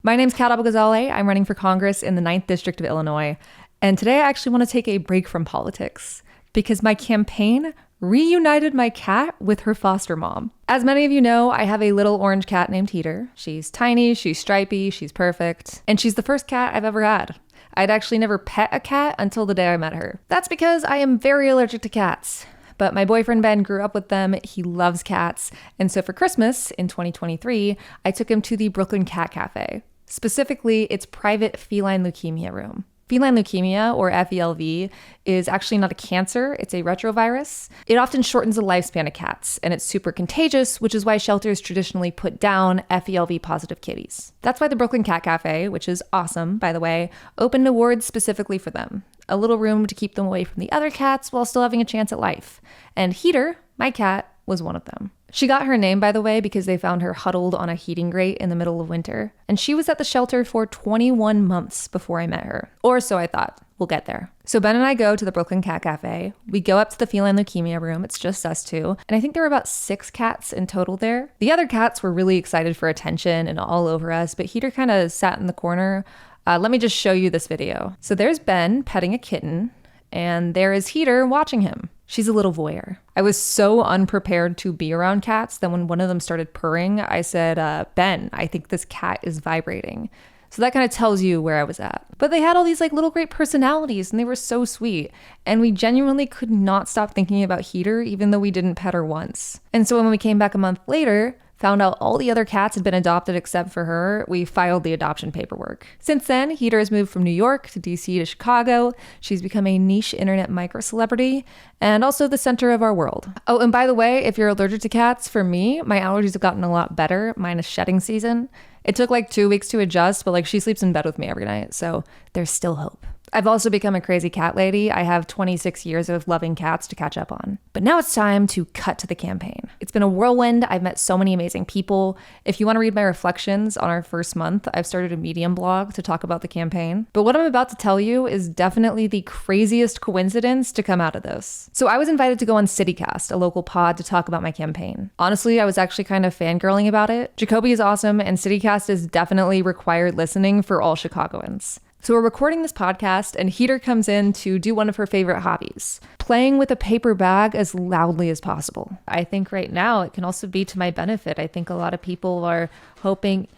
My name's Abughazaleh. I'm running for Congress in the 9th District of Illinois. And today I actually want to take a break from politics because my campaign reunited my cat with her foster mom. As many of you know, I have a little orange cat named Heater. She's tiny, she's stripy, she's perfect, and she's the first cat I've ever had. I'd actually never pet a cat until the day I met her. That's because I am very allergic to cats. But my boyfriend Ben grew up with them, he loves cats, and so for Christmas in 2023, I took him to the Brooklyn Cat Cafe, specifically its private feline leukemia room. Feline leukemia, or FELV, is actually not a cancer, it's a retrovirus. It often shortens the lifespan of cats, and it's super contagious, which is why shelters traditionally put down FELV positive kitties. That's why the Brooklyn Cat Cafe, which is awesome, by the way, opened awards specifically for them. A little room to keep them away from the other cats while still having a chance at life. And Heater, my cat, was one of them. She got her name, by the way, because they found her huddled on a heating grate in the middle of winter. And she was at the shelter for 21 months before I met her. Or so I thought. We'll get there. So Ben and I go to the Brooklyn Cat Cafe. We go up to the feline leukemia room. It's just us two. And I think there were about 6 cats in total there. The other cats were really excited for attention and all over us, but Heater kind of sat in the corner. Let me just show you this video. So there's Ben petting a kitten, and there is Heater watching him. She's a little voyeur. I was so unprepared to be around cats that when one of them started purring, I said, Ben, I think this cat is vibrating. So that kind of tells you where I was at. But they had all these little great personalities and they were so sweet. And we genuinely could not stop thinking about Heater even though we didn't pet her once. And so when we came back a month later, found out all the other cats had been adopted except for her, we filed the adoption paperwork. Since then, Heater has moved from New York to DC to Chicago. She's become a niche internet micro-celebrity and also the center of our world. Oh, and by the way, if you're allergic to cats, for me, my allergies have gotten a lot better, minus shedding season. It took 2 weeks to adjust, but she sleeps in bed with me every night, so there's still hope. I've also become a crazy cat lady. I have 26 years of loving cats to catch up on. But now it's time to cut to the campaign. It's been a whirlwind. I've met so many amazing people. If you want to read my reflections on our first month, I've started a Medium blog to talk about the campaign. But what I'm about to tell you is definitely the craziest coincidence to come out of this. So I was invited to go on Citycast, a local pod, to talk about my campaign. Honestly, I was actually kind of fangirling about it. Jacoby is awesome, and Citycast is definitely required listening for all Chicagoans. So we're recording this podcast and Heater comes in to do one of her favorite hobbies, playing with a paper bag as loudly as possible. I think right now it can also be to my benefit. I think a lot of people are hoping,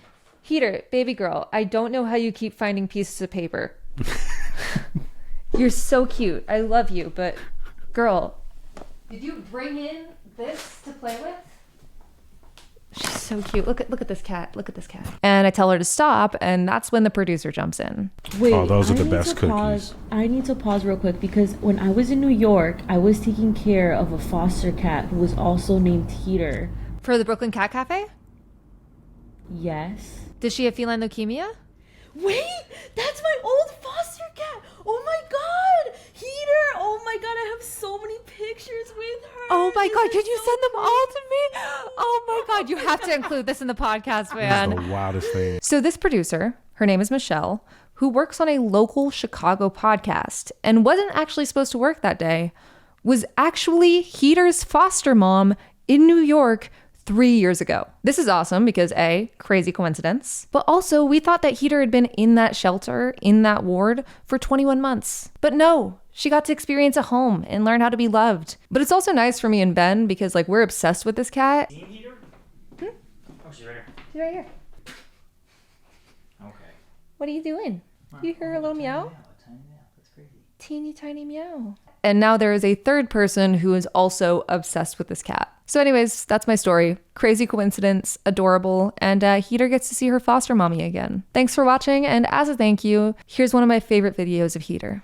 Heater, baby girl, I don't know how you keep finding pieces of paper. You're so cute. I love you, but girl, did you bring in this to play with? She's so cute. Look at this cat. Look at this cat. And I tell her to stop, and that's when the producer jumps in. Wait, those are the best cookies. I need to pause real quick because when I was in New York, I was taking care of a foster cat who was also named Heater. For the Brooklyn Cat Cafe? Yes. Does she have feline leukemia? Wait, that's my old foster cat. Oh my god, Heater. Oh my god, I have so many pictures with her. Oh my god, can you send them all to me? Oh my god, you have to include this in the podcast, man. That's the wildest thing. So this producer, her name is Michelle, who works on a local Chicago podcast and wasn't actually supposed to work that day, was actually Heater's foster mom in New York 3 years ago. This is awesome because A, crazy coincidence, but also we thought that Heater had been in that shelter, in that ward for 21 months. But no, she got to experience a home and learn how to be loved. But it's also nice for me and Ben because we're obsessed with this cat. Heater? Hmm? Oh, she's right here. She's right here. Okay. What are you doing? You hear her little meow? A tiny meow. That's crazy. Teeny tiny meow. And now there is a third person who is also obsessed with this cat. So anyways, that's my story. Crazy coincidence, adorable, and Heater gets to see her foster mommy again. Thanks for watching, and as a thank you, here's one of my favorite videos of Heater.